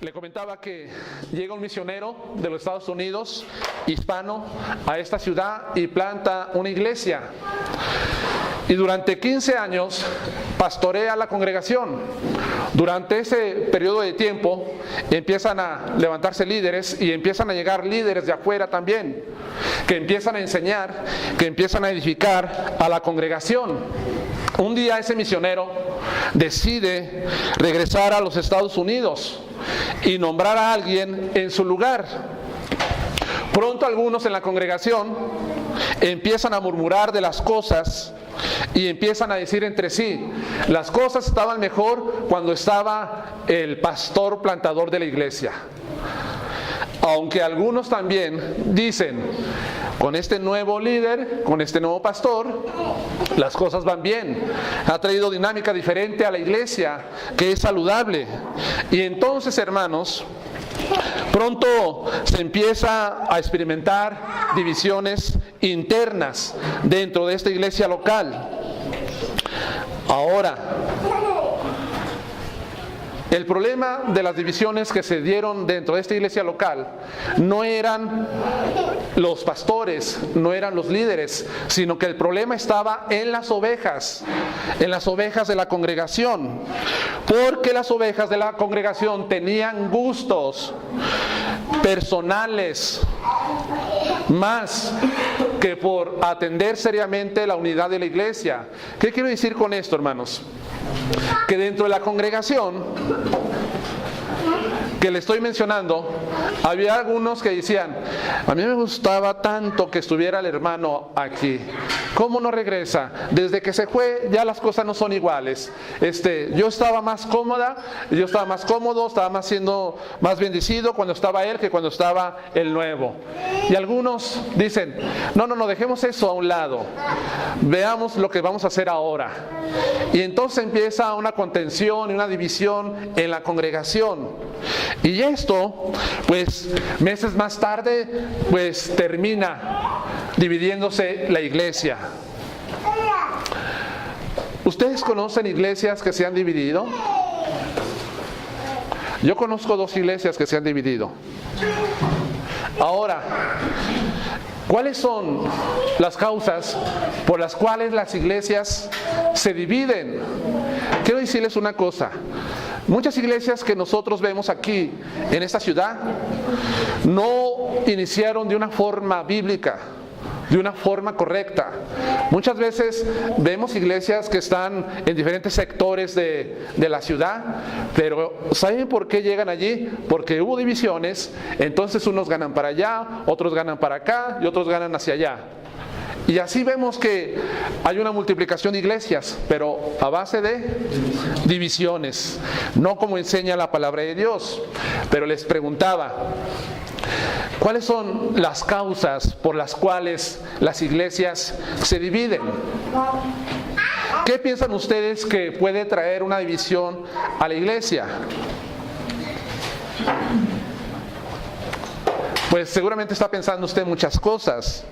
Le comentaba que llega un misionero de los Estados Unidos, hispano, a esta ciudad y planta una iglesia. Y durante 15 años pastorea la congregación. Durante ese periodo de tiempo empiezan a levantarse líderes y empiezan a llegar líderes de afuera también, que empiezan a enseñar, que empiezan a edificar a la congregación. Un día ese misionero decide regresar a los Estados Unidos y nombrar a alguien en su lugar. Pronto algunos en la congregación empiezan a murmurar de las cosas y empiezan a decir entre sí, las cosas estaban mejor cuando estaba el pastor plantador de la iglesia. Aunque algunos también dicen, con este nuevo líder, con este nuevo pastor, las cosas van bien. Ha traído dinámica diferente a la iglesia, que es saludable. Y entonces, hermanos, pronto se empieza a experimentar divisiones internas dentro de esta iglesia local. Ahora, el problema de las divisiones que se dieron dentro de esta iglesia local no eran los pastores, no eran los líderes, sino que el problema estaba en las ovejas de la congregación, porque las ovejas de la congregación tenían gustos personales más que por atender seriamente la unidad de la iglesia. ¿Qué quiero decir con esto, hermanos? Que dentro de la congregación que le estoy mencionando, había algunos que decían, a mí me gustaba tanto que estuviera el hermano aquí, ¿cómo no regresa? Desde que se fue ya las cosas no son iguales. Yo estaba más cómoda, yo estaba más cómodo, estaba siendo más bendecido cuando estaba él que cuando estaba el nuevo. Y algunos dicen, no, dejemos eso a un lado, veamos lo que vamos a hacer ahora. Y entonces empieza una contención y una división en la congregación. Y esto, pues, meses más tarde, pues, termina dividiéndose la iglesia. ¿Ustedes conocen iglesias que se han dividido? Yo conozco 2 iglesias que se han dividido. Ahora, ¿cuáles son las causas por las cuales las iglesias se dividen? Quiero decirles una cosa. Muchas iglesias que nosotros vemos aquí en esta ciudad no iniciaron de una forma bíblica, de una forma correcta. Muchas veces vemos iglesias que están en diferentes sectores de la ciudad, pero ¿saben por qué llegan allí? Porque hubo divisiones, entonces unos ganan para allá, otros ganan para acá y otros ganan hacia allá. Y así vemos que hay una multiplicación de iglesias, pero a base de divisiones, no como enseña la palabra de Dios. Pero les preguntaba, ¿cuáles son las causas por las cuales las iglesias se dividen? ¿Qué piensan ustedes que puede traer una división a la iglesia? Pues seguramente está pensando usted muchas cosas.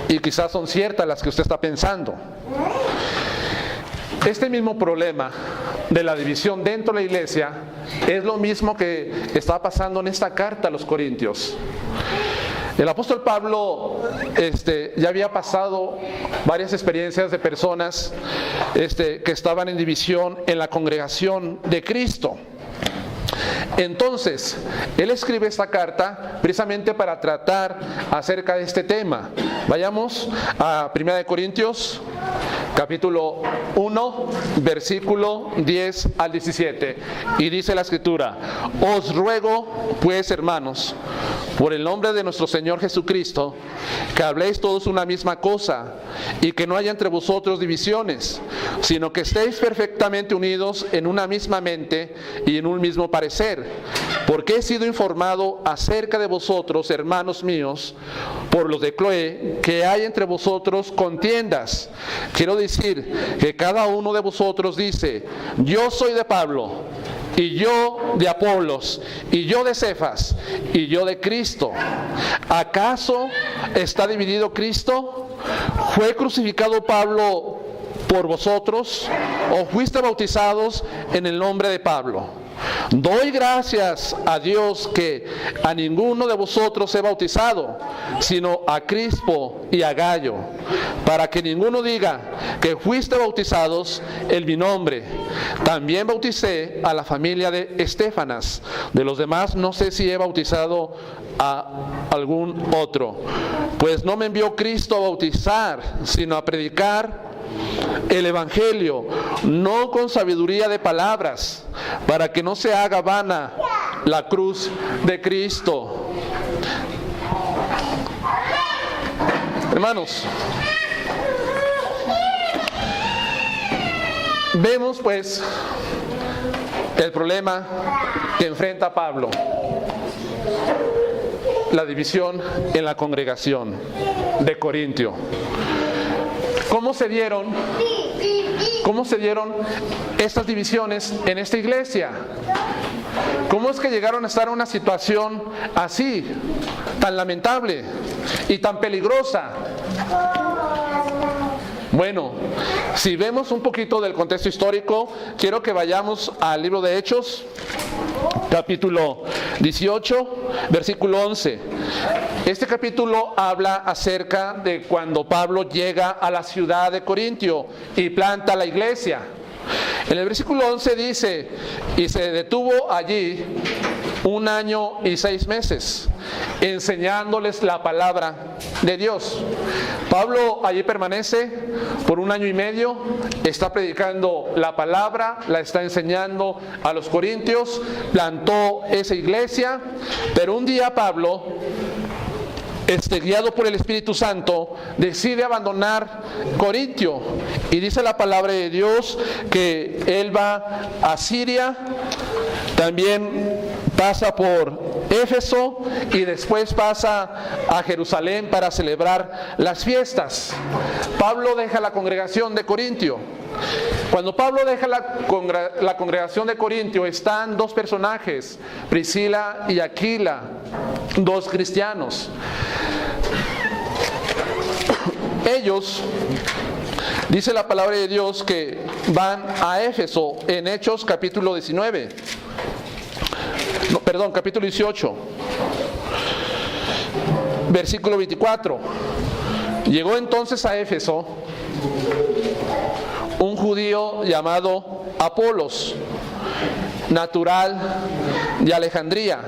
Y quizás son ciertas las que usted está pensando. Este mismo problema de la división dentro de la iglesia es lo mismo que está pasando en esta carta a los Corintios. El apóstol Pablo ya había pasado varias experiencias de personas que estaban en división en la congregación de Cristo. Entonces, él escribe esta carta precisamente para tratar acerca de este tema. Vayamos a 1 Corintios, capítulo 1, versículo 10 al 17. Y dice la Escritura, os ruego, pues, hermanos, por el nombre de nuestro Señor Jesucristo, que habléis todos una misma cosa, y que no haya entre vosotros divisiones, sino que estéis perfectamente unidos en una misma mente y en un mismo parecer. Porque he sido informado acerca de vosotros, hermanos míos, por los de Cloé, que hay entre vosotros contiendas. Quiero decir que cada uno de vosotros dice, yo soy de Pablo, y yo de Apolos, y yo de Cefas, y yo de Cristo. ¿Acaso está dividido Cristo? ¿Fue crucificado Pablo por vosotros? ¿O fuiste bautizados en el nombre de Pablo? Doy gracias a Dios que a ninguno de vosotros he bautizado, sino a Crispo y a Gayo, para que ninguno diga que fuiste bautizados en mi nombre. También bauticé a la familia de Estéfanas. De los demás no sé si he bautizado a algún otro. Pues no me envió Cristo a bautizar, sino a predicar el Evangelio, no con sabiduría de palabras, para que no se haga vana la cruz de Cristo. Hermanos, vemos pues el problema que enfrenta Pablo, la división en la congregación de Corintio. ¿Cómo se dieron estas divisiones en esta iglesia? ¿Cómo es que llegaron a estar en una situación así, tan lamentable y tan peligrosa? Bueno, si vemos un poquito del contexto histórico, quiero que vayamos al libro de Hechos, capítulo 18, versículo 11. Este capítulo habla acerca de cuando Pablo llega a la ciudad de Corintio y planta la iglesia. En el versículo 11 dice: y se detuvo allí 1 año y 6 meses, enseñándoles la palabra de Dios. Pablo allí permanece por 1 año y medio, está predicando la palabra, la está enseñando a los corintios, plantó esa iglesia, pero un día Pablo, guiado por el Espíritu Santo, decide abandonar Corintio, y dice la palabra de Dios que él va a Siria, también pasa por Éfeso y después pasa a Jerusalén para celebrar las fiestas. Pablo deja la congregación de Corintio. Cuando Pablo deja la congregación de Corintio, están 2 personajes, Priscila y Aquila, 2 cristianos. Ellos, dice la palabra de Dios, que van a Éfeso en Hechos capítulo 19. Capítulo 18, versículo 24. Llegó entonces a Éfeso un judío llamado Apolos, natural de Alejandría.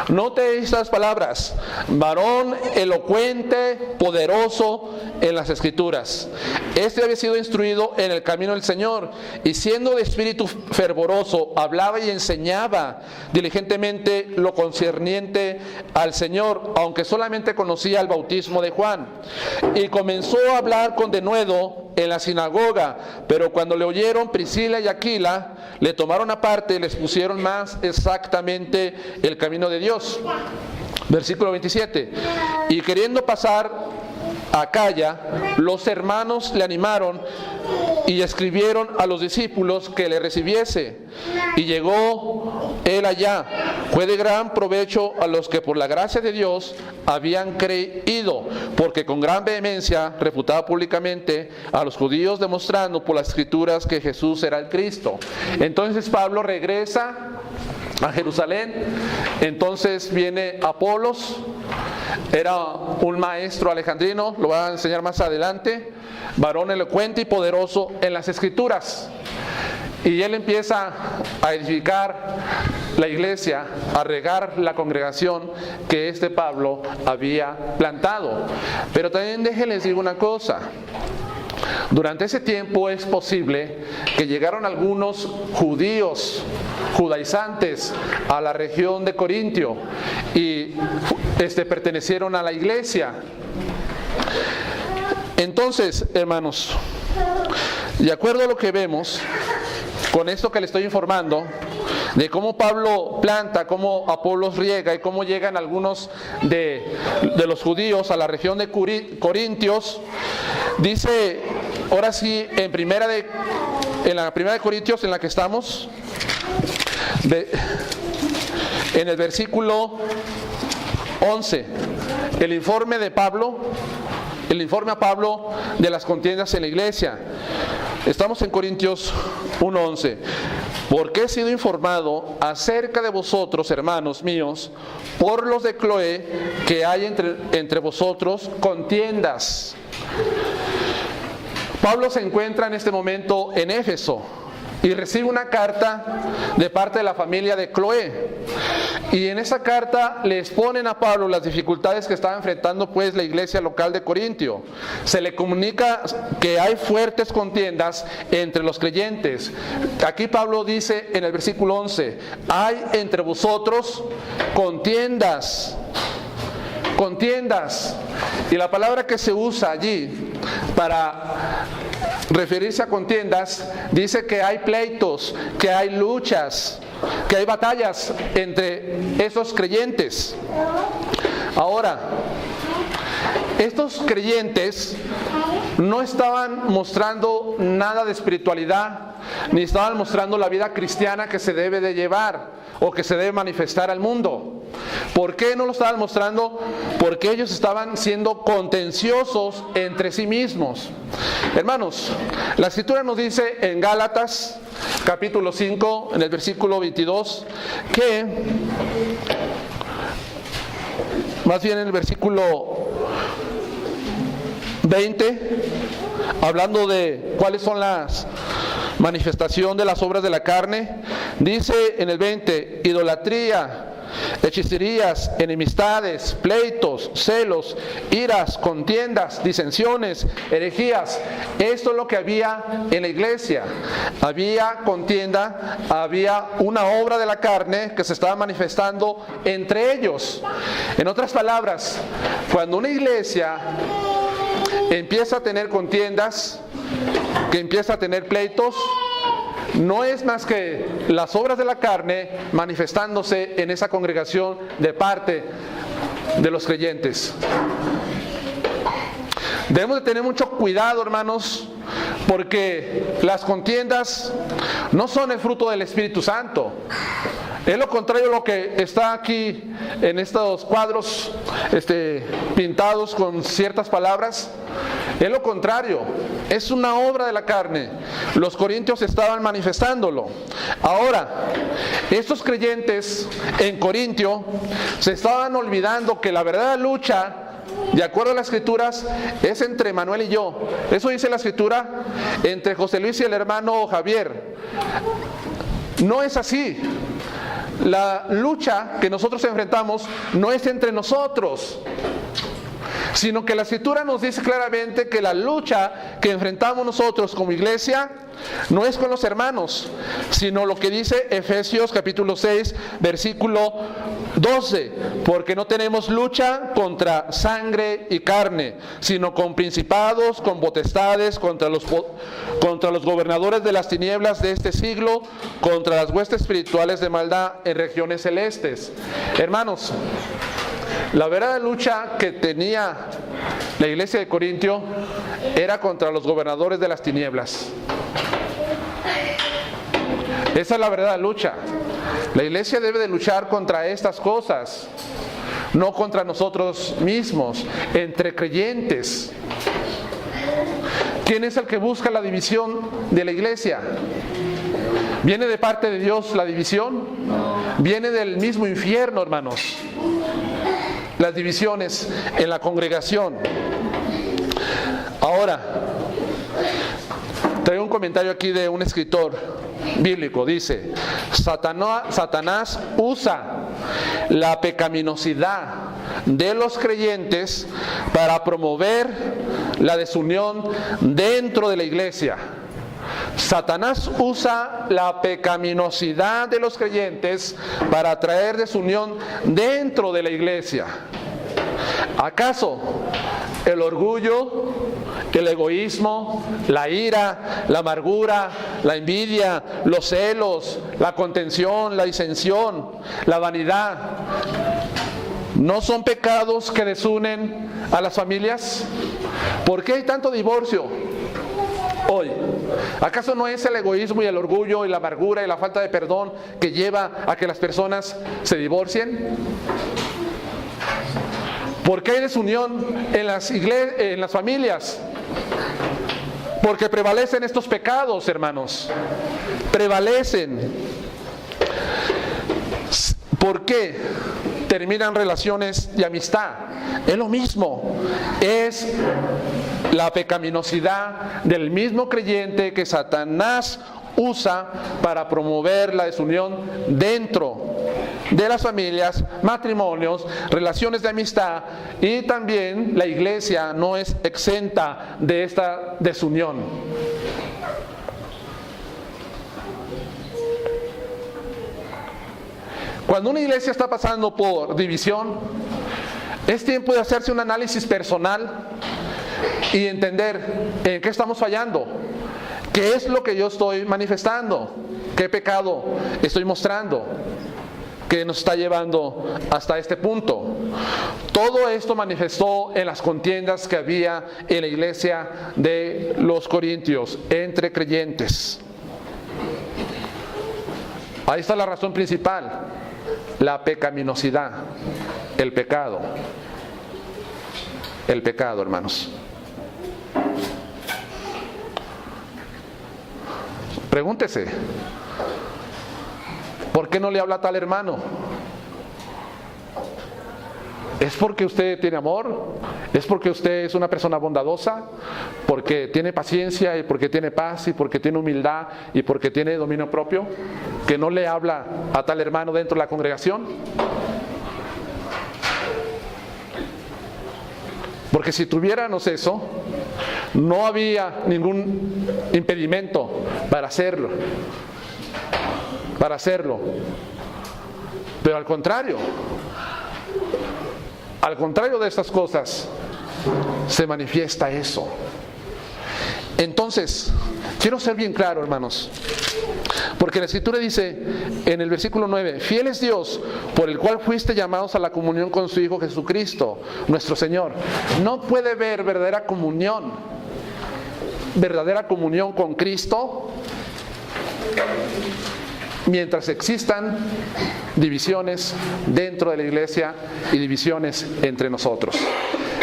Note estas palabras: varón elocuente, poderoso en las Escrituras. Este había sido instruido en el camino del Señor, y siendo de espíritu fervoroso, hablaba y enseñaba diligentemente lo concerniente al Señor, aunque solamente conocía el bautismo de Juan. Y comenzó a hablar con denuedo en la sinagoga, pero cuando le oyeron Priscila y Aquila, le tomaron aparte y les pusieron más exactamente el camino de Dios. Versículo 27. Y queriendo pasar a Acaya, los hermanos le animaron y escribieron a los discípulos que le recibiese. Y llegó él allá. Fue de gran provecho a los que por la gracia de Dios habían creído, porque con gran vehemencia refutaba públicamente a los judíos, demostrando por las Escrituras que Jesús era el Cristo. Entonces Pablo regresa a Jerusalén. Entonces viene Apolos, era un maestro alejandrino, lo va a enseñar más adelante, varón elocuente y poderoso en las Escrituras. Y él empieza a edificar la iglesia, a regar la congregación que Pablo había plantado. Pero también déjenles digo una cosa: durante ese tiempo es posible que llegaron algunos judíos, judaizantes, a la región de Corintio y pertenecieron a la iglesia. Entonces, hermanos, de acuerdo a lo que vemos, con esto que le estoy informando, de cómo Pablo planta, cómo Apolos riega y cómo llegan algunos de los judíos a la región de Corintios, dice, ahora sí, en la primera de Corintios en la que estamos, en el versículo 11, el informe a Pablo de las contiendas en la iglesia. Estamos en Corintios 1:11. porque he sido informado acerca de vosotros, hermanos míos, por los de Cloé, que hay entre vosotros contiendas. Pablo se encuentra en este momento en Éfeso y recibe una carta de parte de la familia de Cloé. Y en esa carta le exponen a Pablo las dificultades que estaba enfrentando pues la iglesia local de Corintio. Se le comunica que hay fuertes contiendas entre los creyentes. Aquí Pablo dice en el versículo 11, hay entre vosotros contiendas. Contiendas. Y la palabra que se usa allí para referirse a contiendas dice que hay pleitos, que hay luchas, que hay batallas entre esos creyentes. Ahora, estos creyentes no estaban mostrando nada de espiritualidad, ni estaban mostrando la vida cristiana que se debe de llevar o que se debe manifestar al mundo. ¿Por qué no lo estaban mostrando? Porque ellos estaban siendo contenciosos entre sí mismos. Hermanos, la Escritura nos dice en Gálatas capítulo 5, en el versículo 22, que, más bien en el versículo 20, hablando de cuáles son las manifestación de las obras de la carne, dice en el 20, idolatría, hechicerías, enemistades, pleitos, celos, iras, contiendas, disensiones, herejías. Esto es lo que había en la iglesia. Había contienda, había una obra de la carne que se estaba manifestando entre ellos. En otras palabras, cuando una iglesia empieza a tener contiendas, que empieza a tener pleitos, no es más que las obras de la carne manifestándose en esa congregación de parte de los creyentes. Debemos de tener mucho cuidado, hermanos, porque las contiendas no son el fruto del Espíritu Santo. Es lo contrario a lo que está aquí en estos cuadros pintados con ciertas palabras. Es lo contrario, es una obra de la carne. Los corintios estaban manifestándolo. Ahora, estos creyentes en Corintio se estaban olvidando que la verdadera lucha, de acuerdo a las Escrituras, es entre Manuel y yo. Eso dice la Escritura, entre José Luis y el hermano Javier. No es así. La lucha que nosotros enfrentamos no es entre nosotros, sino que la Escritura nos dice claramente que la lucha que enfrentamos nosotros como iglesia no es con los hermanos, sino lo que dice Efesios capítulo 6, versículo 12, porque no tenemos lucha contra sangre y carne, sino con principados, con potestades, contra los gobernadores de las tinieblas de este siglo, contra las huestes espirituales de maldad en regiones celestes. Hermanos, la verdadera lucha que tenía la iglesia de Corintio era contra los gobernadores de las tinieblas. Esa es la verdadera lucha. La iglesia debe de luchar contra estas cosas, no contra nosotros mismos, entre creyentes. ¿Quién es el que busca la división de la iglesia? ¿Viene de parte de Dios la división? Viene del mismo infierno, hermanos. Las divisiones en la congregación. Ahora, traigo un comentario aquí de un escritor bíblico. Dice: Satanás usa la pecaminosidad de los creyentes para promover la desunión dentro de la iglesia. Satanás usa la pecaminosidad de los creyentes para traer desunión dentro de la iglesia. ¿Acaso el orgullo, el egoísmo, la ira, la amargura, la envidia, los celos, la contención, la disensión, la vanidad, no son pecados que desunen a las familias? ¿Por qué hay tanto divorcio hoy? ¿Acaso no es el egoísmo y el orgullo y la amargura y la falta de perdón que lleva a que las personas se divorcien? ¿Por qué hay desunión en las familias? Porque prevalecen estos pecados, hermanos. Prevalecen. ¿Por qué terminan relaciones de amistad? Es lo mismo. Es la pecaminosidad del mismo creyente que Satanás usa para promover la desunión dentro de las familias, matrimonios, relaciones de amistad, y también la iglesia no es exenta de esta desunión. Cuando una iglesia está pasando por división, es tiempo de hacerse un análisis personal y entender en qué estamos fallando. ¿Qué es lo que yo estoy manifestando? ¿Qué pecado estoy mostrando que nos está llevando hasta este punto? Todo esto manifestó en las contiendas que había en la iglesia de los Corintios entre creyentes. Ahí está la razón principal: la pecaminosidad, el pecado. El pecado, hermanos. Pregúntese, ¿por qué no le habla a tal hermano? ¿Es porque usted tiene amor? ¿Es porque usted es una persona bondadosa? ¿Porque tiene paciencia y porque tiene paz y porque tiene humildad y porque tiene dominio propio? ¿Que no le habla a tal hermano dentro de la congregación? Porque si tuviéramos eso, no había ningún impedimento para hacerlo. Pero al contrario de estas cosas, se manifiesta eso. Entonces, quiero ser bien claro, hermanos, porque la Escritura dice en el versículo 9: fiel es Dios, por el cual fuiste llamados a la comunión con su Hijo Jesucristo, nuestro Señor. No puede haber verdadera comunión con Cristo mientras existan divisiones dentro de la iglesia y divisiones entre nosotros.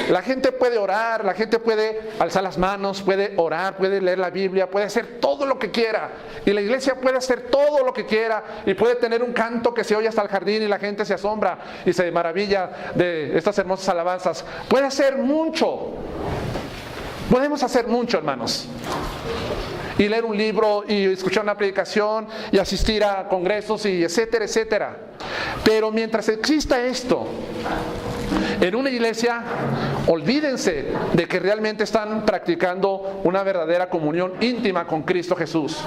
La gente puede orar, la gente puede alzar las manos, puede orar, puede leer la Biblia, puede hacer todo lo que quiera, y la iglesia puede hacer todo lo que quiera, y puede tener un canto que se oye hasta el jardín y la gente se asombra y se maravilla de estas hermosas alabanzas. Puede hacer mucho, podemos hacer mucho, hermanos, y leer un libro y escuchar una predicación y asistir a congresos y etcétera, etcétera. Pero mientras exista esto en una iglesia, olvídense de que realmente están practicando una verdadera comunión íntima con Cristo Jesús.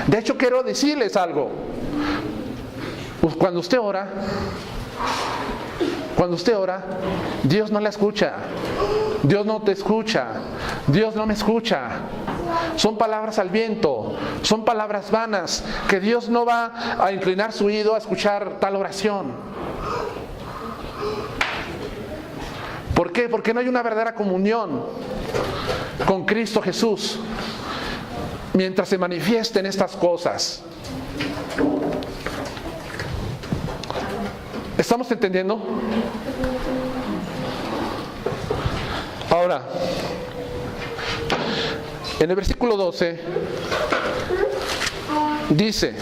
De hecho, quiero decirles algo. Pues cuando usted ora, Dios no le escucha. Dios no te escucha. Dios no me escucha. Son palabras al viento, son palabras vanas, que Dios no va a inclinar su oído a escuchar tal oración. ¿Por qué? Porque no hay una verdadera comunión con Cristo Jesús mientras se manifiesten estas cosas. ¿Estamos entendiendo? Ahora, en el versículo 12 dice,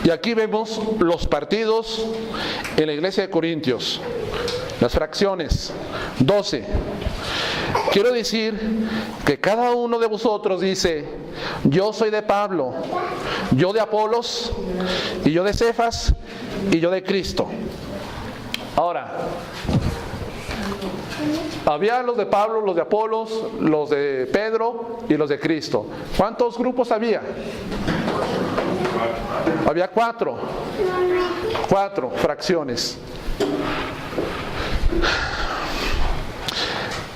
y aquí vemos los partidos en la iglesia de Corintios, las fracciones. 12. Quiero decir que cada uno de vosotros dice: yo soy de Pablo, yo de Apolos, y yo de Cefas, y yo de Cristo. Ahora, había los de Pablo, los de Apolos, los de Pedro y los de Cristo. ¿Cuántos grupos había? Había 4 fracciones.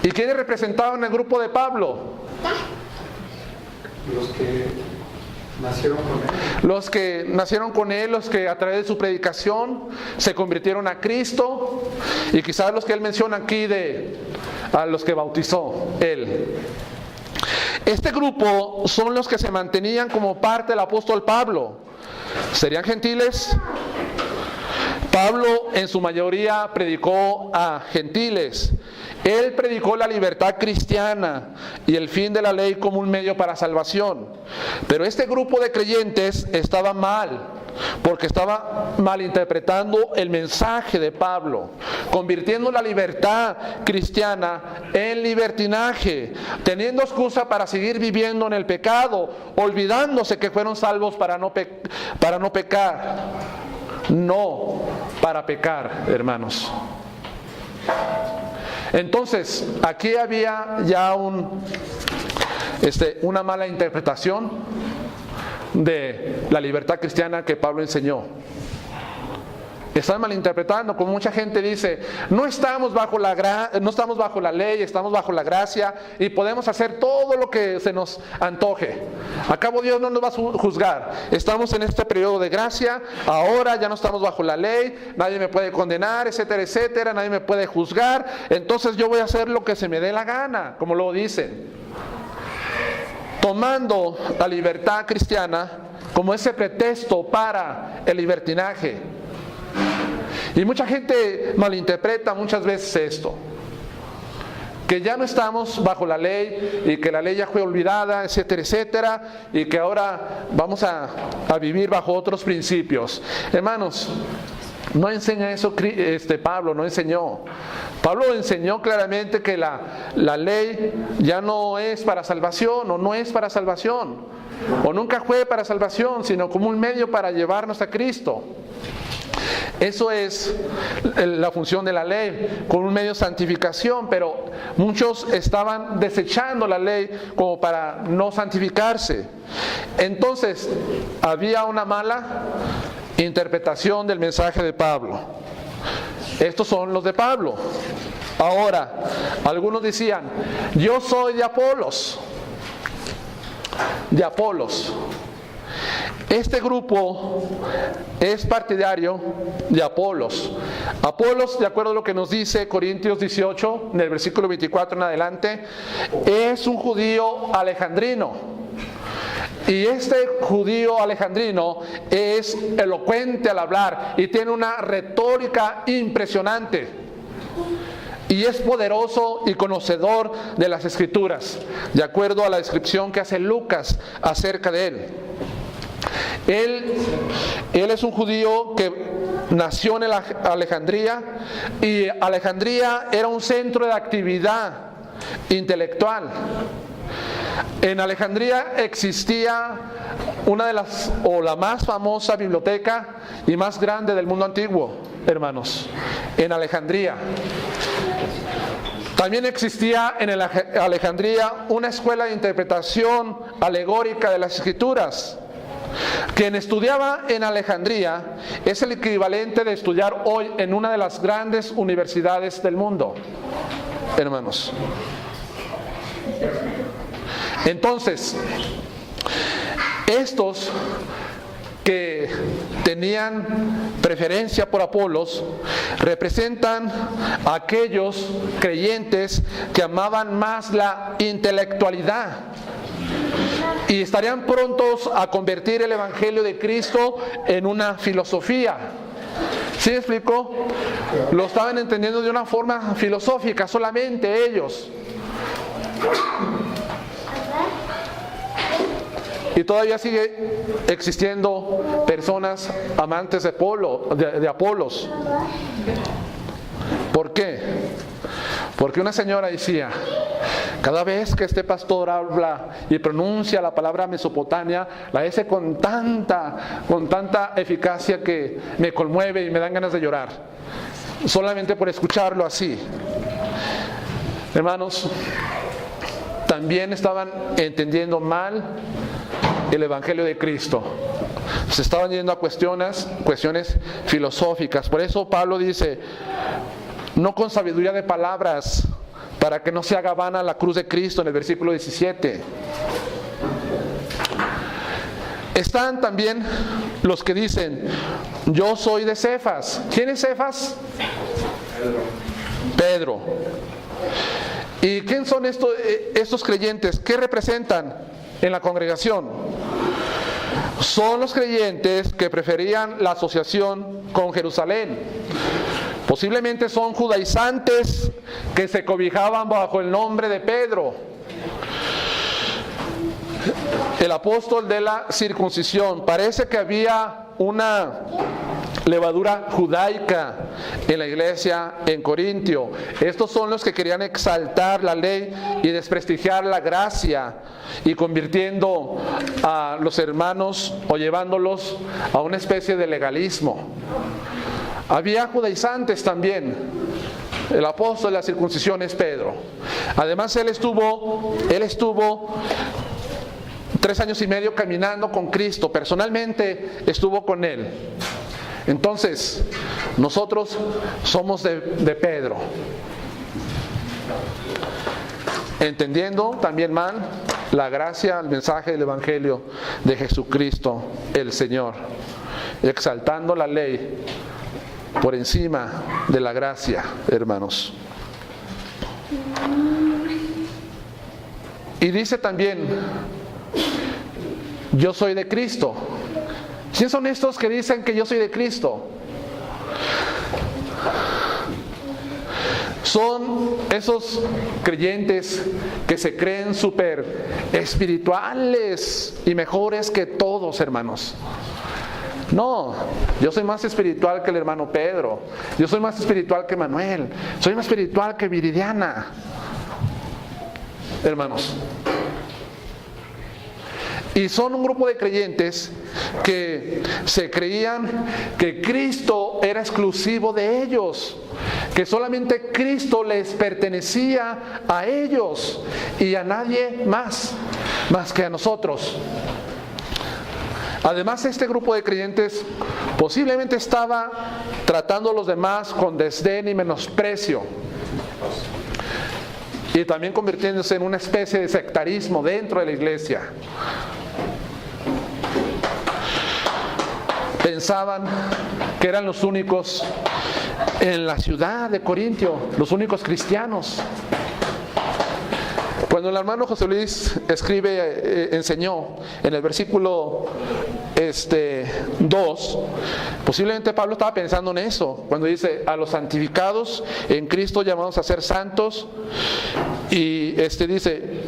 ¿Y quiénes representaban el grupo de Pablo? Los que nacieron con él. Los que nacieron con él, los que a través de su predicación se convirtieron a Cristo, y quizás los que él menciona aquí a los que bautizó él. Este grupo son los que se mantenían como parte del apóstol Pablo. ¿Serían gentiles? Pablo en su mayoría predicó a gentiles. Él predicó la libertad cristiana y el fin de la ley como un medio para salvación. Pero este grupo de creyentes estaba mal, porque estaba malinterpretando el mensaje de Pablo, convirtiendo la libertad cristiana en libertinaje, teniendo excusa para seguir viviendo en el pecado, olvidándose que fueron salvos para no pecar. No para pecar, hermanos. Entonces, aquí había ya una mala interpretación de la libertad cristiana que Pablo enseñó. Están malinterpretando, como mucha gente dice, no estamos bajo la ley, estamos bajo la gracia y podemos hacer todo lo que se nos antoje. A cabo Dios no nos va a juzgar. Estamos en este periodo de gracia, ahora ya no estamos bajo la ley, nadie me puede condenar, etcétera, etcétera, nadie me puede juzgar, entonces yo voy a hacer lo que se me dé la gana, como lo dicen. Tomando la libertad cristiana como ese pretexto para el libertinaje. Y mucha gente malinterpreta muchas veces esto, que ya no estamos bajo la ley y que la ley ya fue olvidada, etcétera, etcétera, y que ahora vamos a vivir bajo otros principios. Hermanos, no enseña eso Pablo, no enseñó. Pablo enseñó claramente que la ley ya no es para salvación, o no es para salvación, o nunca fue para salvación, sino como un medio para llevarnos a Cristo. Eso es la función de la ley, con un medio de santificación, pero muchos estaban desechando la ley como para no santificarse. Entonces, había una mala interpretación del mensaje de Pablo. Estos son los de Pablo. Ahora, algunos decían, yo soy de Apolos. De Apolos. Este grupo es partidario de Apolos. Apolos, de acuerdo a lo que nos dice Corintios 18, en el versículo 24 en adelante, es un judío alejandrino. Y este judío alejandrino es elocuente al hablar y tiene una retórica impresionante. Y es poderoso y conocedor de las Escrituras, de acuerdo a la descripción que hace Lucas acerca de él. Él es un judío que nació en Alejandría, y Alejandría era un centro de actividad intelectual. En Alejandría existía una de la más famosa biblioteca y más grande del mundo antiguo, hermanos, en Alejandría. También existía en Alejandría una escuela de interpretación alegórica de las Escrituras. Quien estudiaba en Alejandría es el equivalente de estudiar hoy en una de las grandes universidades del mundo, hermanos. Entonces, estos que tenían preferencia por Apolos representan a aquellos creyentes que amaban más la intelectualidad y estarían prontos a convertir el Evangelio de Cristo en una filosofía. ¿Sí me explico? Lo estaban entendiendo de una forma filosófica solamente ellos. Y todavía sigue existiendo personas amantes de Apolos. ¿Por qué? Porque una señora decía, cada vez que este pastor habla y pronuncia la palabra Mesopotamia, la dice con tanta eficacia que me conmueve y me dan ganas de llorar, solamente por escucharlo así. Hermanos, también estaban entendiendo mal el Evangelio de Cristo. Se estaban yendo a cuestiones filosóficas. Por eso Pablo dice, no con sabiduría de palabras, para que no se haga vana la cruz de Cristo, en el versículo 17. Están también los que dicen, yo soy de Cefas. ¿Quién es Cefas? Pedro. ¿Y quién son estos creyentes? ¿Qué representan en la congregación? son los creyentes que preferían la asociación con Jerusalén. Posiblemente son judaizantes que se cobijaban bajo el nombre de Pedro, el apóstol de la circuncisión. Parece que había una levadura judaica en la iglesia en Corintio. Estos son los que querían exaltar la ley y desprestigiar la gracia, y convirtiendo a los hermanos o llevándolos a una especie de legalismo. Había judaizantes también. El apóstol de la circuncisión es Pedro. Además, él estuvo 3 años y medio caminando con Cristo. Personalmente estuvo con Él. Entonces, nosotros somos de Pedro. Entendiendo también mal la gracia, el mensaje del Evangelio de Jesucristo, el Señor. Exaltando la ley por encima de la gracia, hermanos. Y dice también: yo soy de Cristo. ¿Quiénes son estos que dicen que yo soy de Cristo? Son esos creyentes que se creen súper espirituales y mejores que todos, hermanos. No, yo soy más espiritual que el hermano Pedro. Yo soy más espiritual que Manuel. Soy más espiritual que Viridiana. Hermanos. Y son un grupo de creyentes que se creían que Cristo era exclusivo de ellos, que solamente Cristo les pertenecía a ellos y a nadie más que a nosotros. Además, este grupo de creyentes posiblemente estaba tratando a los demás con desdén y menosprecio, y también convirtiéndose en una especie de sectarismo dentro de la iglesia. Pensaban que eran los únicos en la ciudad de Corintio, los únicos cristianos. Cuando el hermano José Luis enseñó en el versículo 2, posiblemente Pablo estaba pensando en eso, cuando dice: a los santificados en Cristo llamados a ser santos, y dice: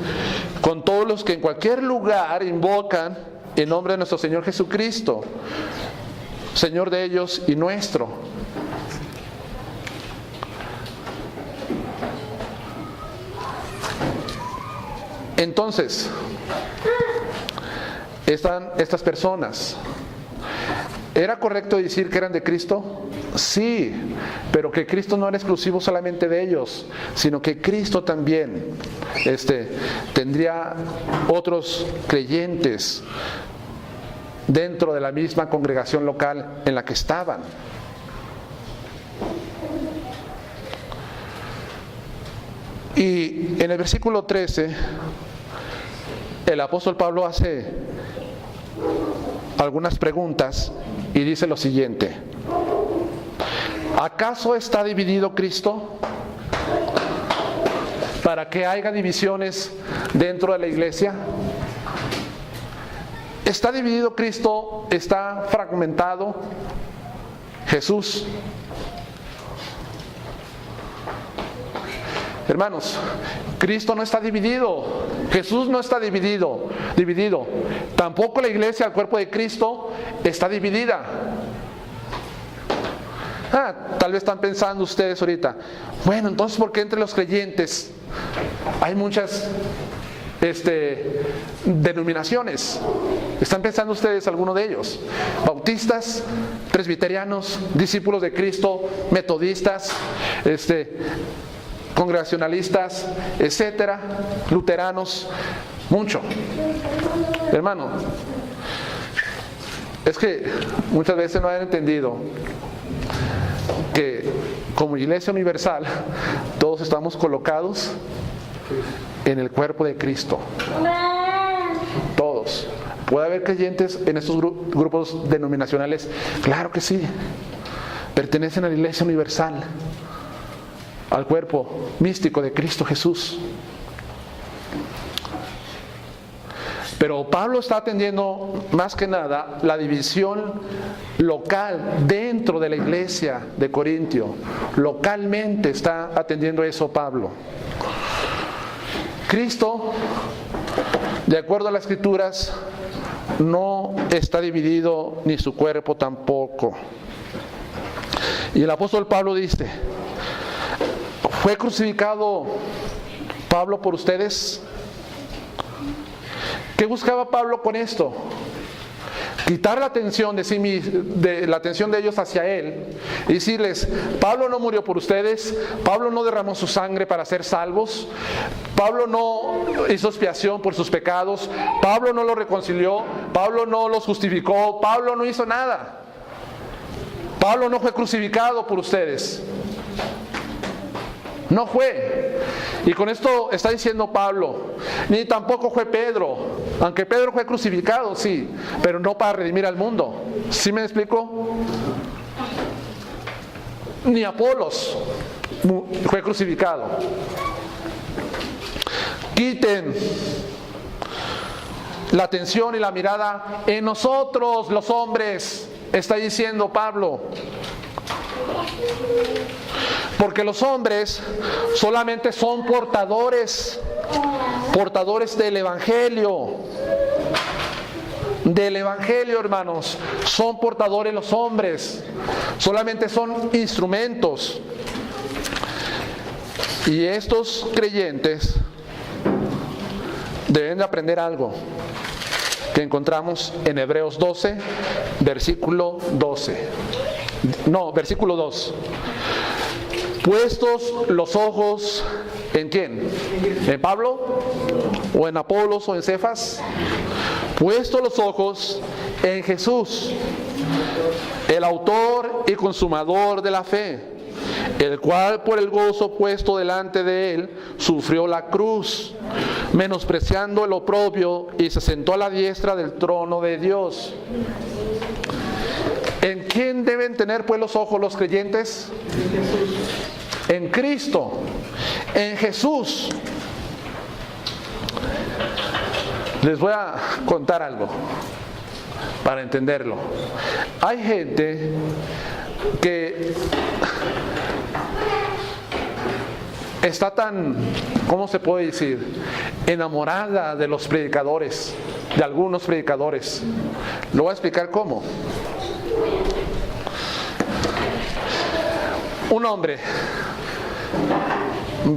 con todos los que en cualquier lugar invocan en nombre de nuestro Señor Jesucristo, Señor de ellos y nuestro. Entonces, están estas personas. ¿Era correcto decir que eran de Cristo? Sí, pero que Cristo no era exclusivo solamente de ellos, sino que Cristo también tendría otros creyentes dentro de la misma congregación local en la que estaban. Y en el versículo 13, el apóstol Pablo hace algunas preguntas y dice lo siguiente: ¿acaso está dividido Cristo? ¿Para que haya divisiones dentro de la iglesia? ¿Está dividido Cristo? ¿Está fragmentado Jesús? Hermanos, Cristo no está dividido, Jesús no está dividido. Tampoco la iglesia, el cuerpo de Cristo, está dividida. Tal vez están pensando ustedes ahorita: bueno, entonces ¿por qué entre los creyentes hay muchas denominaciones? ¿Están pensando ustedes alguno de ellos? Bautistas, presbiterianos, discípulos de Cristo, metodistas, congregacionalistas, etcétera, luteranos, mucho. Hermano, es que muchas veces no han entendido que como Iglesia Universal todos estamos colocados en el cuerpo de Cristo. Todos. ¿Puede haber creyentes en estos grupos denominacionales? Claro que sí. Pertenecen a la Iglesia Universal, al cuerpo místico de Cristo Jesús. Pero Pablo está atendiendo más que nada la división local dentro de la iglesia de Corintio. Localmente está atendiendo eso Pablo. Cristo, de acuerdo a las Escrituras, no está dividido, ni su cuerpo tampoco. Y el apóstol Pablo dice: ¿fue crucificado Pablo por ustedes? ¿Qué buscaba Pablo con esto? Quitar la atención la atención de ellos hacia él y decirles: Pablo no murió por ustedes, Pablo no derramó su sangre para ser salvos, Pablo no hizo expiación por sus pecados, Pablo no los reconcilió, Pablo no los justificó, Pablo no hizo nada. Pablo no fue crucificado por ustedes. No fue. Y con esto está diciendo Pablo, ni tampoco fue Pedro, aunque Pedro fue crucificado, sí, pero no para redimir al mundo. ¿Sí me explico? Ni Apolos fue crucificado. Quiten la atención y la mirada en nosotros, los hombres, está diciendo Pablo. Porque los hombres solamente son portadores del Evangelio. Del Evangelio, hermanos. Son portadores los hombres. Solamente son instrumentos. Y estos creyentes deben de aprender algo que encontramos en Hebreos 12, versículo 12. No, versículo 2. Puestos los ojos ¿en quién? ¿En Pablo? ¿O en Apolos o en Cefas? Puestos los ojos en Jesús, el autor y consumador de la fe, el cual por el gozo puesto delante de él sufrió la cruz, menospreciando el oprobio, y se sentó a la diestra del trono de Dios. ¿En quién deben tener pues los ojos los creyentes? En Cristo, en Jesús. Les voy a contar algo para entenderlo. Hay gente que está tan, ¿cómo se puede decir?, enamorada de los predicadores, de algunos predicadores. Lo voy a explicar cómo. Un hombre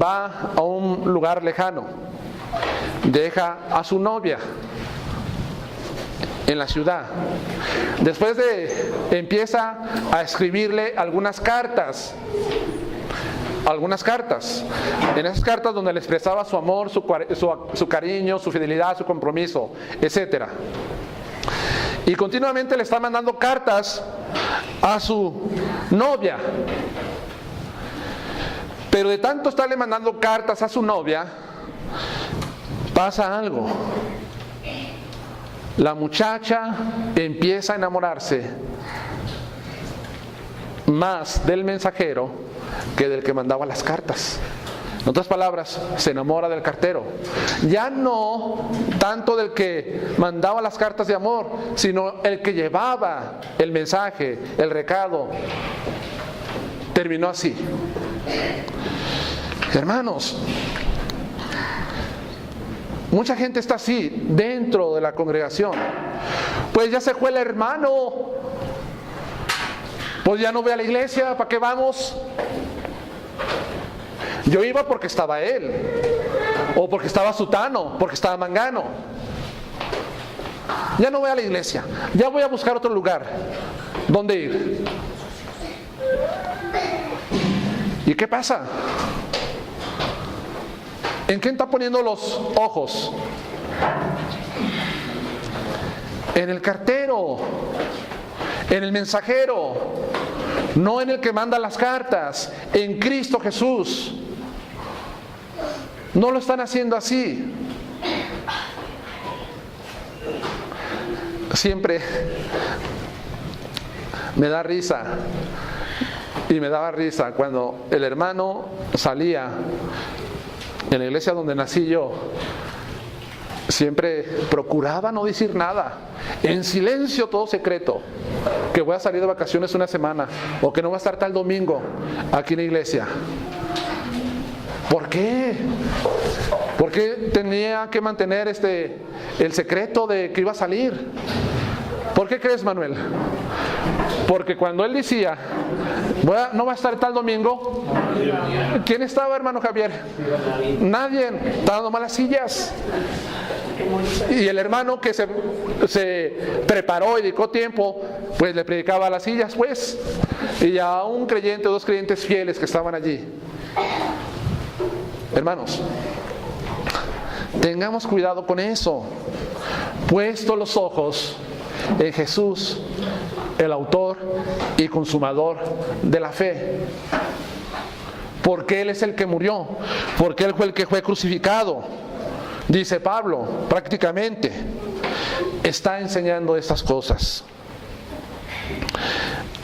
va a un lugar lejano, deja a su novia en la ciudad. Después empieza a escribirle algunas cartas. En esas cartas donde le expresaba su amor, su cariño, su fidelidad, su compromiso, etc. Y continuamente le está mandando cartas a su novia. Pero de tanto estarle mandando cartas a su novia, pasa algo. La muchacha empieza a enamorarse más del mensajero que del que mandaba las cartas. En otras palabras, se enamora del cartero. Ya no tanto del que mandaba las cartas de amor, sino el que llevaba el mensaje, el recado. Terminó así. Hermanos, mucha gente está así dentro de la congregación. Pues ya se fue el hermano, pues ya no voy a la iglesia, ¿para qué vamos? Yo iba porque estaba él, o porque estaba sutano, porque estaba mangano. Ya no voy a la iglesia, ya voy a buscar otro lugar donde ir. ¿Y qué pasa? ¿En quién está poniendo los ojos? En el cartero, en el mensajero, no en el que manda las cartas, en Cristo Jesús. No lo están haciendo así. Siempre me da risa, y me daba risa cuando el hermano salía en la iglesia donde nací yo, siempre procuraba no decir nada, en silencio, todo secreto, que voy a salir de vacaciones una semana o que no voy a estar tal domingo aquí en la iglesia. ¿Por qué? ¿Por qué tenía que mantener el secreto de que iba a salir? ¿Por qué crees, Manuel? Porque cuando él decía, no va a estar tal domingo, ¿quién estaba, hermano Javier? Nadie. Estaban nomás las sillas. Y el hermano que se preparó y dedicó tiempo, pues le predicaba a las sillas, pues. Y a un creyente o dos creyentes fieles que estaban allí. Hermanos, tengamos cuidado con eso. Puesto los ojos en Jesús, el autor y consumador de la fe. Porque Él es el que murió, porque Él fue el que fue crucificado. Dice Pablo, prácticamente, está enseñando estas cosas.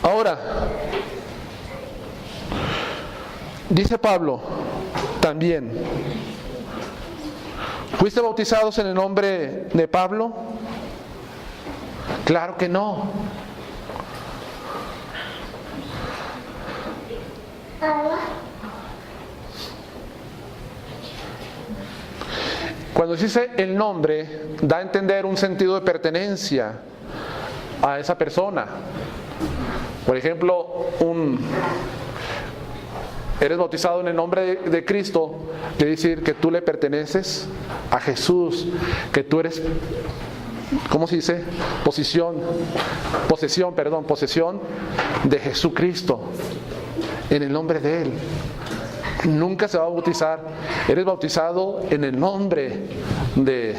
Ahora, dice Pablo también, ¿fuiste bautizados en el nombre de Pablo? Claro que no. Cuando se dice el nombre, da a entender un sentido de pertenencia a esa persona. Por ejemplo, eres bautizado en el nombre de Cristo, quiere decir que tú le perteneces a Jesús, que tú eres, ¿cómo se dice? Posesión de Jesucristo, en el nombre de Él. Nunca se va a bautizar, eres bautizado en el nombre de,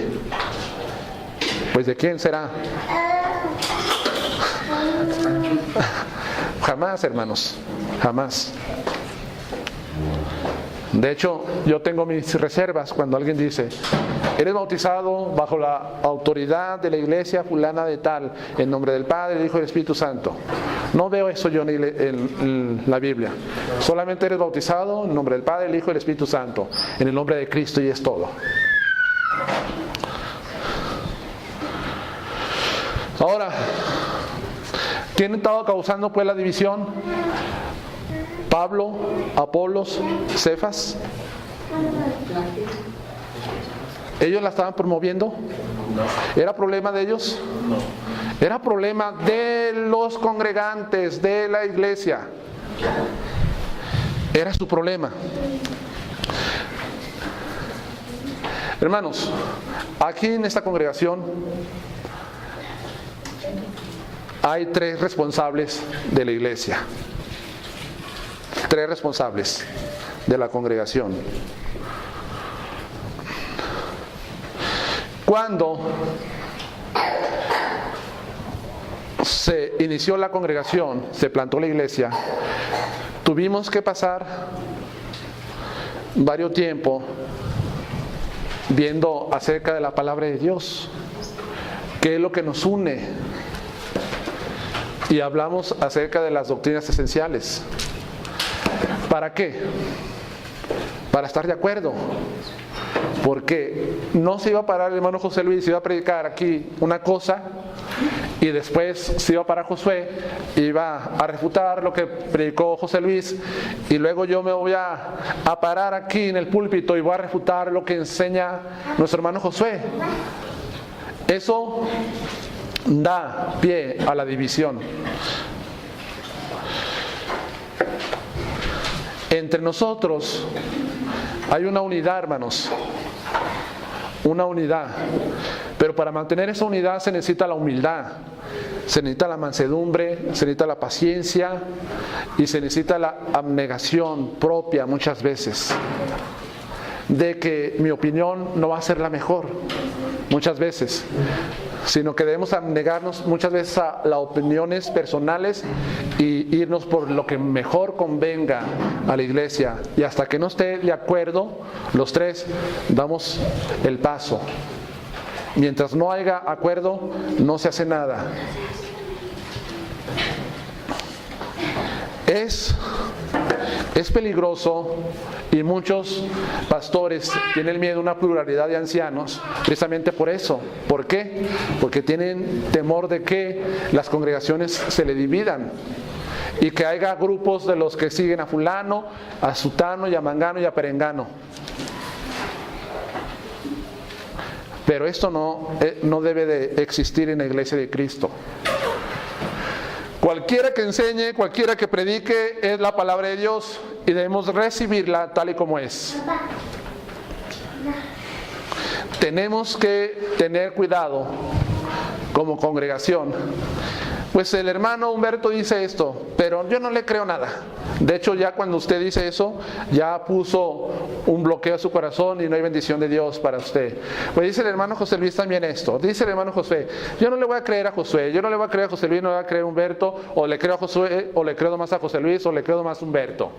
pues ¿de quién será? Jamás, hermanos, jamás. De hecho, yo tengo mis reservas cuando alguien dice, eres bautizado bajo la autoridad de la iglesia fulana de tal, en nombre del Padre, del Hijo y del Espíritu Santo. No veo eso yo en la Biblia. Solamente eres bautizado en nombre del Padre, del Hijo y del Espíritu Santo, en el nombre de Cristo, y es todo. Ahora, ¿quién estaba causando pues la división? Pablo, Apolos, Cefas. ¿Ellos la estaban promoviendo? ¿Era problema de ellos? Era problema de los congregantes de la iglesia. Era su problema. Hermanos, aquí en esta congregación hay 3 responsables de la iglesia. 3 responsables de la congregación. Cuando se inició la congregación, se plantó la iglesia, tuvimos que pasar varios tiempo viendo acerca de la palabra de Dios, qué es lo que nos une, y hablamos acerca de las doctrinas esenciales. ¿Para qué? Para estar de acuerdo. Porque no se iba a parar el hermano José Luis, se iba a predicar aquí una cosa y después se iba a parar Josué, iba a refutar lo que predicó José Luis, y luego yo me voy a parar aquí en el púlpito y voy a refutar lo que enseña nuestro hermano Josué. Eso da pie a la división. Entre nosotros hay una unidad, hermanos, una unidad, pero para mantener esa unidad se necesita la humildad, se necesita la mansedumbre, se necesita la paciencia y se necesita la abnegación propia muchas veces, de que mi opinión no va a ser la mejor muchas veces, sino que debemos abnegarnos muchas veces a las opiniones personales y irnos por lo que mejor convenga a la iglesia, y hasta que no esté de acuerdo los 3 damos el paso. Mientras no haya acuerdo no se hace nada. Es Es peligroso y muchos pastores tienen miedo a una pluralidad de ancianos precisamente por eso. ¿Por qué? Porque tienen temor de que las congregaciones se le dividan y que haya grupos de los que siguen a fulano, a sutano y a mangano y a perengano. Pero esto no debe de existir en la iglesia de Cristo. Cualquiera que enseñe, cualquiera que predique es la palabra de Dios y debemos recibirla tal y como es. Tenemos que tener cuidado como congregación. Pues el hermano Humberto dice esto, pero yo no le creo nada. De hecho, ya cuando usted dice eso, ya puso un bloqueo a su corazón y no hay bendición de Dios para usted. Pues dice el hermano José Luis también esto. Dice el hermano José, yo no le voy a creer a Josué, yo no le voy a creer a José Luis, no le voy a creer a Humberto, o le creo a Josué, o le creo más a José Luis, o le creo más a Humberto.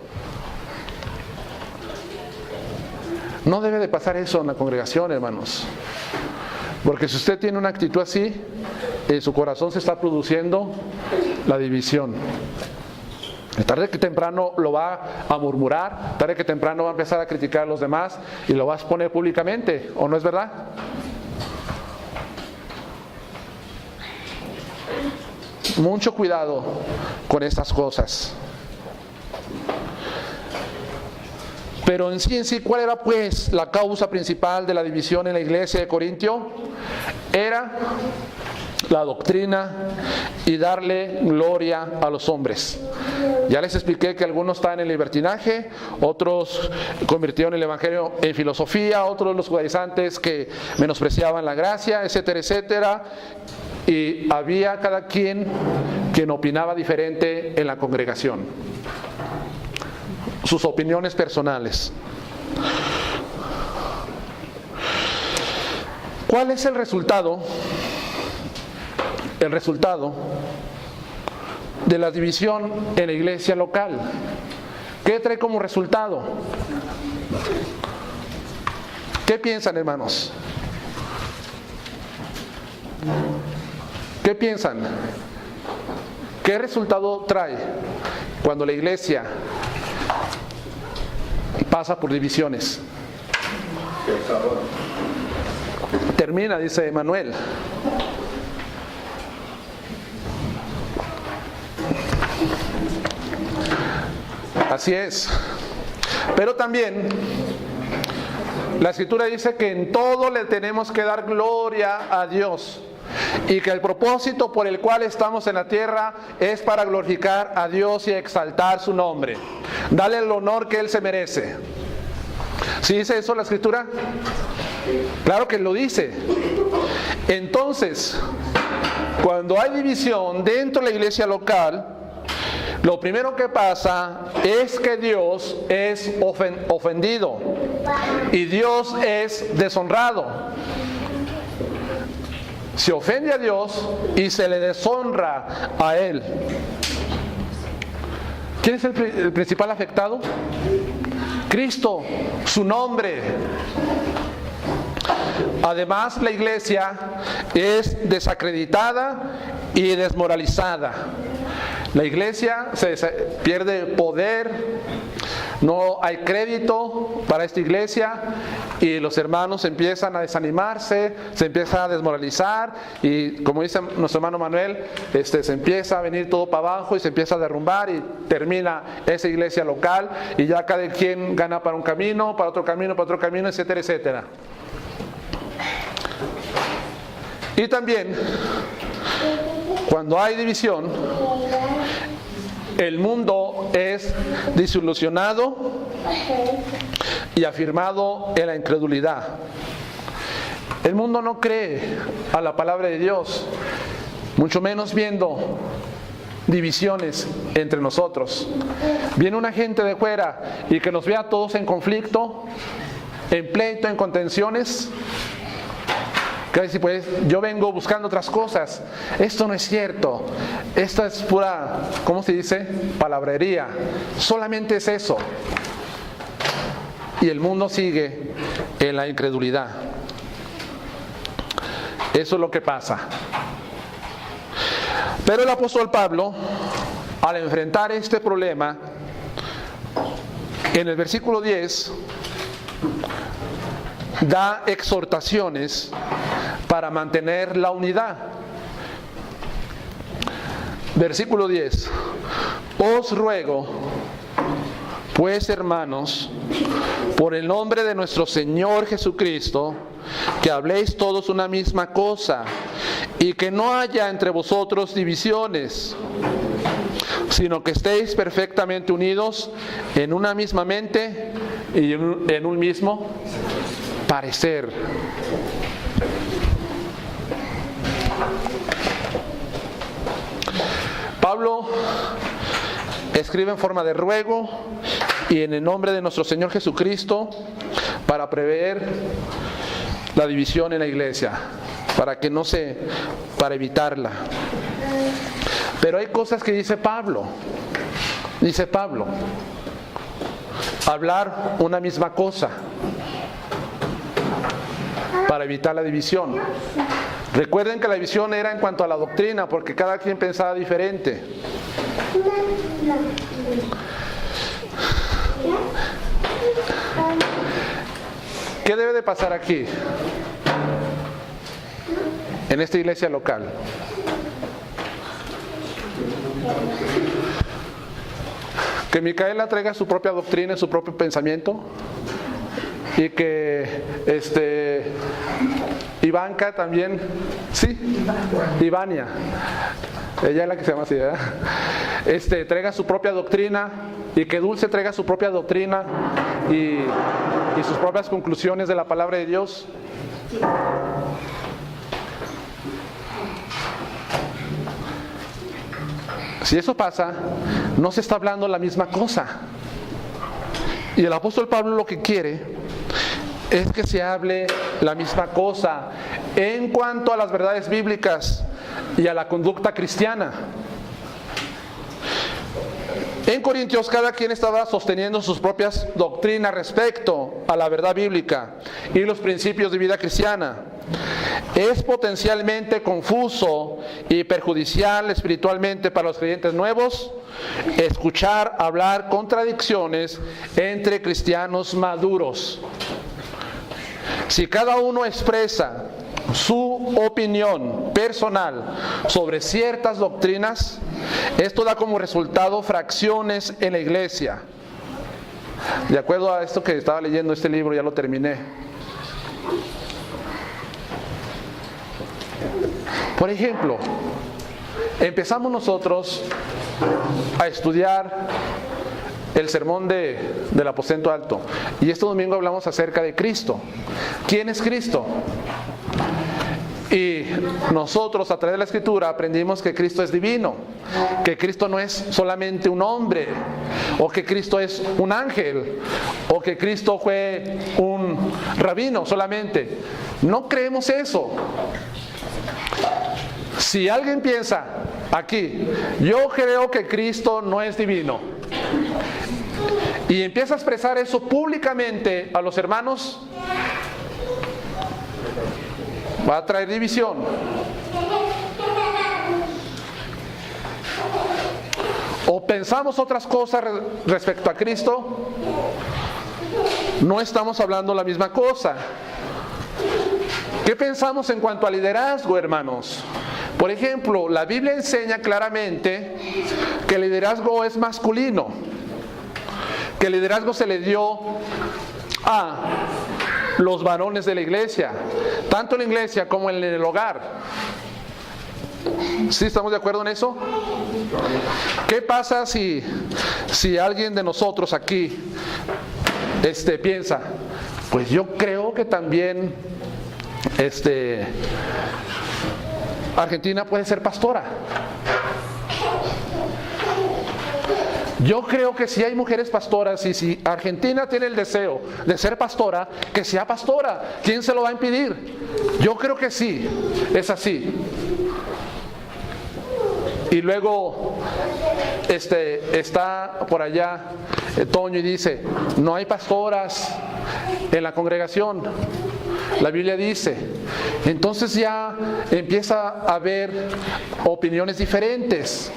No debe de pasar eso en la congregación, hermanos. Porque si usted tiene una actitud así, en su corazón se está produciendo la división. Tarde que temprano lo va a murmurar, tarde que temprano va a empezar a criticar a los demás y lo va a exponer públicamente, ¿o no es verdad? Mucho cuidado con estas cosas. Pero en sí, ¿cuál era pues la causa principal de la división en la iglesia de Corintio? Era la doctrina y darle gloria a los hombres. Ya les expliqué que algunos estaban en libertinaje, otros convirtieron el evangelio en filosofía, otros los judaizantes que menospreciaban la gracia, etcétera, etcétera. Y había cada quien opinaba diferente en la congregación. Sus opiniones personales. ¿Cuál es el resultado? El resultado de la división en la iglesia local. ¿Qué trae como resultado? ¿Qué piensan, hermanos? ¿Qué piensan? ¿Qué resultado trae cuando la iglesia pasa por divisiones? Termina, dice Manuel. Así es. Pero también la Escritura dice que en todo le tenemos que dar gloria a Dios y que el propósito por el cual estamos en la tierra es para glorificar a Dios y exaltar su nombre, darle el honor que Él se merece. ¿Sí dice eso la Escritura? Claro que lo dice. Entonces, cuando hay división dentro de la iglesia local, lo primero que pasa es que Dios es ofendido y Dios es deshonrado. Se ofende a Dios y se le deshonra a Él. ¿Quién es el principal afectado? Cristo, su nombre. Además, la iglesia es desacreditada y desmoralizada. La iglesia pierde poder, no hay crédito para esta iglesia y los hermanos empiezan a desanimarse, se empieza a desmoralizar y, como dice nuestro hermano Manuel, se empieza a venir todo para abajo y se empieza a derrumbar y termina esa iglesia local y ya cada quien gana para un camino, para otro camino, etcétera, etcétera. Y también, cuando hay división, el mundo es desilusionado y afirmado en la incredulidad. El mundo no cree a la palabra de Dios, mucho menos viendo divisiones entre nosotros. Viene una gente de fuera y que nos vea a todos en conflicto, en pleito, en contenciones. Pues yo vengo buscando otras cosas. Esto no es cierto. Esto es pura, ¿cómo se dice? Palabrería. Solamente es eso. Y el mundo sigue en la incredulidad. Eso es lo que pasa. Pero el apóstol Pablo, al enfrentar este problema, en el versículo 10 da exhortaciones para mantener la unidad. Versículo 10: os ruego, pues, hermanos, por el nombre de nuestro Señor Jesucristo, que habléis todos una misma cosa, y que no haya entre vosotros divisiones, sino que estéis perfectamente unidos en una misma mente y en un mismo parecer. Pablo escribe en forma de ruego y en el nombre de nuestro Señor Jesucristo para prever la división en la iglesia, para evitarla. Pero hay cosas que dice Pablo, hablar una misma cosa para evitar la división. Recuerden que la división era en cuanto a la doctrina, porque cada quien pensaba diferente. ¿Qué debe de pasar aquí, en esta iglesia local? Que Micaela traiga su propia doctrina, su propio pensamiento, y que Ivanka también, sí, Ivania, ella es la que se llama así, ¿verdad? Traiga su propia doctrina, y que Dulce traiga su propia doctrina y sus propias conclusiones de la palabra de Dios. Si eso pasa, no se está hablando la misma cosa. Y el apóstol Pablo lo que quiere es que se hable la misma cosa en cuanto a las verdades bíblicas y a la conducta cristiana. En Corintios cada quien estaba sosteniendo sus propias doctrinas respecto a la verdad bíblica y los principios de vida cristiana. Es potencialmente confuso y perjudicial espiritualmente para los creyentes nuevos escuchar hablar contradicciones entre cristianos maduros. Si cada uno expresa su opinión personal sobre ciertas doctrinas, esto da como resultado fracciones en la iglesia. De acuerdo a esto que estaba leyendo este libro, ya lo terminé. Por ejemplo, empezamos nosotros a estudiar el sermón del aposento alto, y este domingo hablamos acerca de Cristo. ¿Quién es Cristo? Y nosotros a través de la Escritura aprendimos que Cristo es divino, que Cristo no es solamente un hombre, o que Cristo es un ángel, o que Cristo fue un rabino solamente. No creemos eso. Si alguien piensa aquí, yo creo que Cristo no es divino, y empieza a expresar eso públicamente a los hermanos, va a traer división. O pensamos otras cosas respecto a Cristo, no estamos hablando la misma cosa. ¿Qué pensamos en cuanto a liderazgo, hermanos? Por ejemplo, la Biblia enseña claramente que el liderazgo es masculino, que el liderazgo se le dio a los varones de la iglesia, tanto en la iglesia como en el hogar. ¿Sí estamos de acuerdo en eso? ¿Qué pasa si alguien de nosotros aquí piensa, pues yo creo que también Argentina puede ser pastora? Yo creo que si hay mujeres pastoras, y si Argentina tiene el deseo de ser pastora, que sea pastora. ¿Quién se lo va a impedir? Yo creo que sí, es así. Y luego está por allá Toño y dice, no hay pastoras en la congregación. La Biblia dice. Entonces ya empieza a haber opiniones diferentes.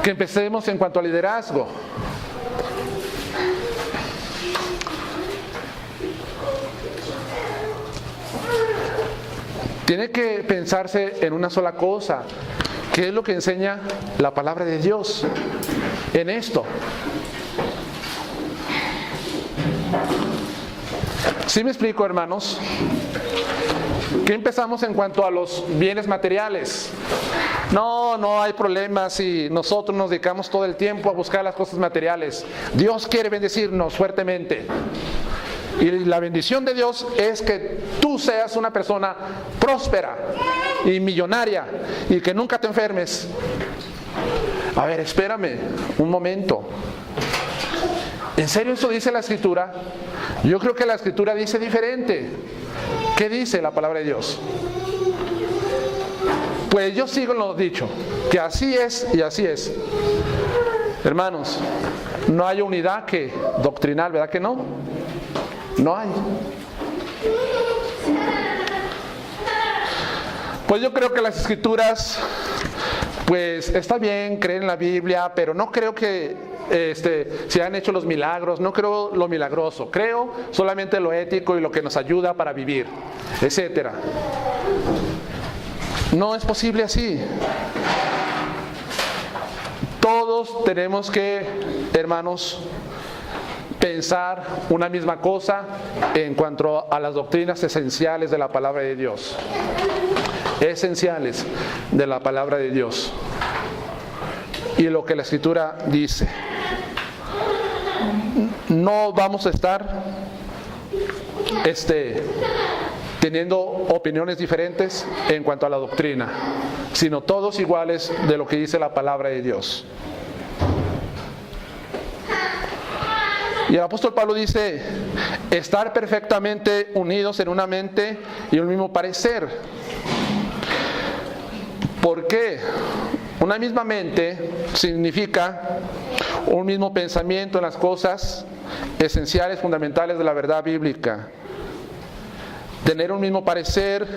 que empecemos en cuanto al liderazgo. Tiene que pensarse en una sola cosa. ¿Qué es lo que enseña la palabra de Dios en esto? ¿Sí me explico, hermanos? ¿Qué empezamos en cuanto a los bienes materiales? No hay problema si nosotros nos dedicamos todo el tiempo a buscar las cosas materiales. Dios quiere bendecirnos fuertemente. Y la bendición de Dios es que tú seas una persona próspera y millonaria y que nunca te enfermes. A ver, espérame un momento. ¿En serio eso dice la Escritura? Yo creo que la Escritura dice diferente. ¿Qué dice la palabra de Dios? Pues yo sigo en lo dicho, que así es y así es. Hermanos, no hay unidad doctrinal, ¿verdad que no? No hay. Pues yo creo que las Escrituras, pues está bien creer en la Biblia, pero no creo que se han hecho los milagros, no creo lo milagroso, creo solamente lo ético y lo que nos ayuda para vivir, etcétera. No es posible así. Todos tenemos que, hermanos, pensar una misma cosa en cuanto a las doctrinas esenciales de la palabra de Dios. Esenciales de la palabra de Dios. Y lo que la Escritura dice. No vamos a estar teniendo opiniones diferentes en cuanto a la doctrina, sino todos iguales de lo que dice la palabra de Dios. Y el apóstol Pablo dice, estar perfectamente unidos en una mente y un mismo parecer. ¿Por qué? Una misma mente significa un mismo pensamiento en las cosas esenciales, fundamentales de la verdad bíblica. Tener un mismo parecer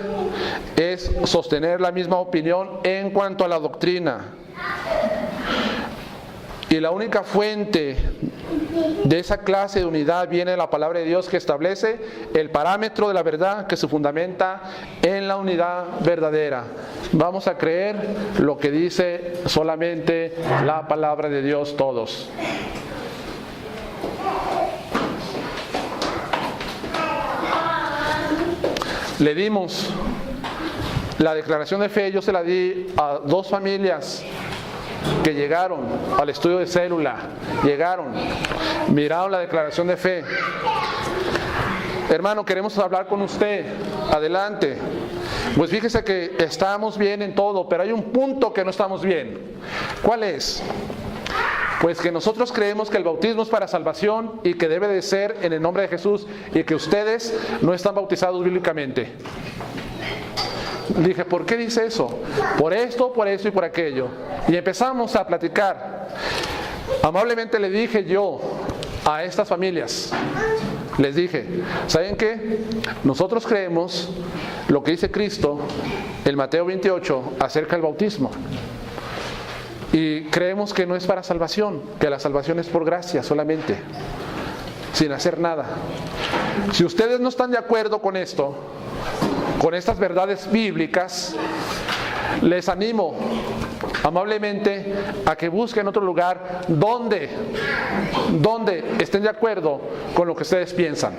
es sostener la misma opinión en cuanto a la doctrina. Y la única fuente de esa clase de unidad viene de la palabra de Dios, que establece el parámetro de la verdad que se fundamenta en la unidad verdadera. Vamos a creer lo que dice solamente la palabra de Dios todos. Le dimos la declaración de fe, yo se la di a 2 familias que llegaron al estudio de célula, miraron la declaración de fe. Hermano, queremos hablar con usted, adelante. Pues fíjese que estamos bien en todo, pero hay un punto que no estamos bien. ¿Cuál es? Pues que nosotros creemos que el bautismo es para salvación y que debe de ser en el nombre de Jesús y que ustedes no están bautizados bíblicamente. Dije, ¿por qué dice eso? Por esto, por eso y por aquello. Y empezamos a platicar. Amablemente le dije yo a estas familias, les dije, ¿saben qué? Nosotros creemos lo que dice Cristo en Mateo 28 acerca del bautismo. Y creemos que no es para salvación, que la salvación es por gracia solamente, sin hacer nada. Si ustedes no están de acuerdo con esto, con estas verdades bíblicas, les animo amablemente a que busquen otro lugar donde estén de acuerdo con lo que ustedes piensan,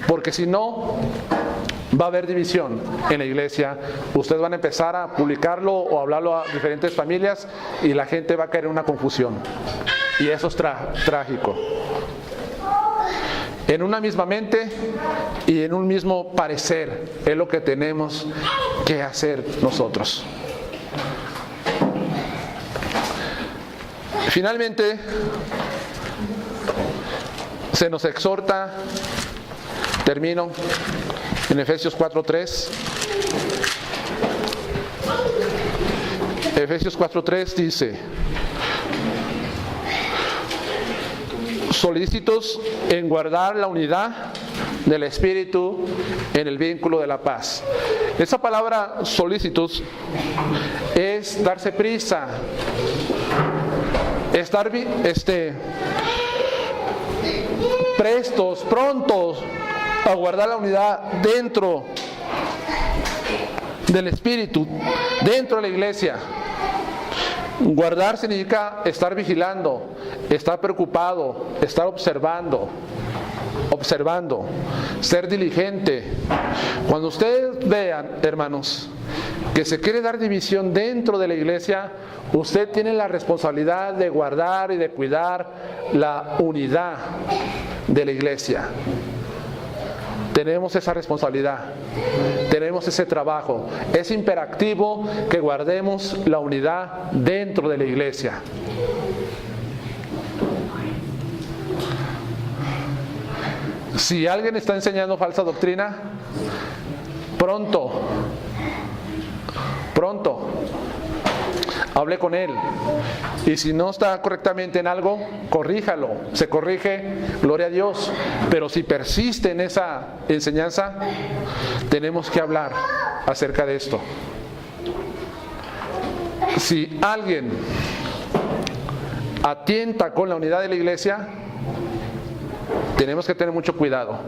porque si no va a haber división en la iglesia. Ustedes van a empezar a publicarlo o a hablarlo a diferentes familias y la gente va a caer en una confusión, y eso es trágico. En una misma mente y en un mismo parecer es lo que tenemos que hacer nosotros. Finalmente, se nos exhorta, termino, en Efesios 4:3. Efesios 4:3 dice: solícitos en guardar la unidad del Espíritu en el vínculo de la paz. Esa palabra solícitos es darse prisa, estar prestos, prontos a guardar la unidad dentro del Espíritu, dentro de la iglesia. Guardar significa estar vigilando, estar preocupado, estar observando, ser diligente. Cuando ustedes vean, hermanos, que se quiere dar división dentro de la iglesia, usted tiene la responsabilidad de guardar y de cuidar la unidad de la iglesia. Tenemos esa responsabilidad, tenemos ese trabajo. Es imperativo que guardemos la unidad dentro de la iglesia. Si alguien está enseñando falsa doctrina, pronto, hable con él. Y si no está correctamente en algo, corríjalo. Se corrige, gloria a Dios. Pero si persiste en esa enseñanza, tenemos que hablar acerca de esto. Si alguien atienta con la unidad de la iglesia, tenemos que tener mucho cuidado.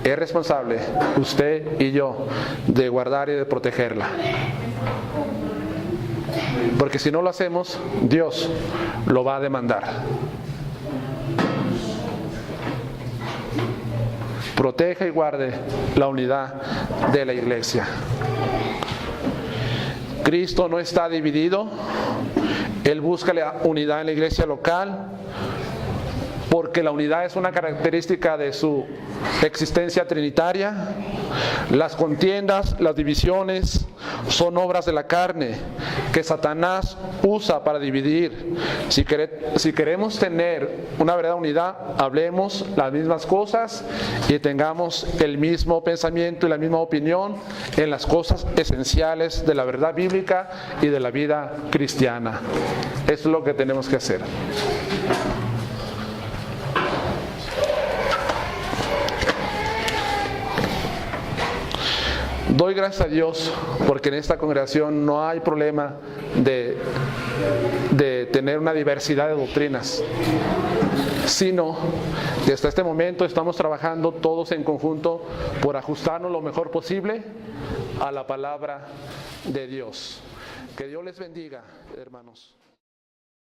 Es responsable usted y yo de guardar y de protegerla. Porque si no lo hacemos, Dios lo va a demandar. Proteja y guarde la unidad de la iglesia. Cristo no está dividido. Él busca la unidad en la iglesia local, porque la unidad es una característica de su existencia trinitaria. Las contiendas, las divisiones son obras de la carne que Satanás usa para dividir. Si queremos tener una verdadera unidad, hablemos las mismas cosas y tengamos el mismo pensamiento y la misma opinión en las cosas esenciales de la verdad bíblica y de la vida cristiana. Eso es lo que tenemos que hacer. Doy gracias a Dios porque en esta congregación no hay problema de tener una diversidad de doctrinas, sino que hasta este momento estamos trabajando todos en conjunto por ajustarnos lo mejor posible a la palabra de Dios. Que Dios les bendiga, hermanos.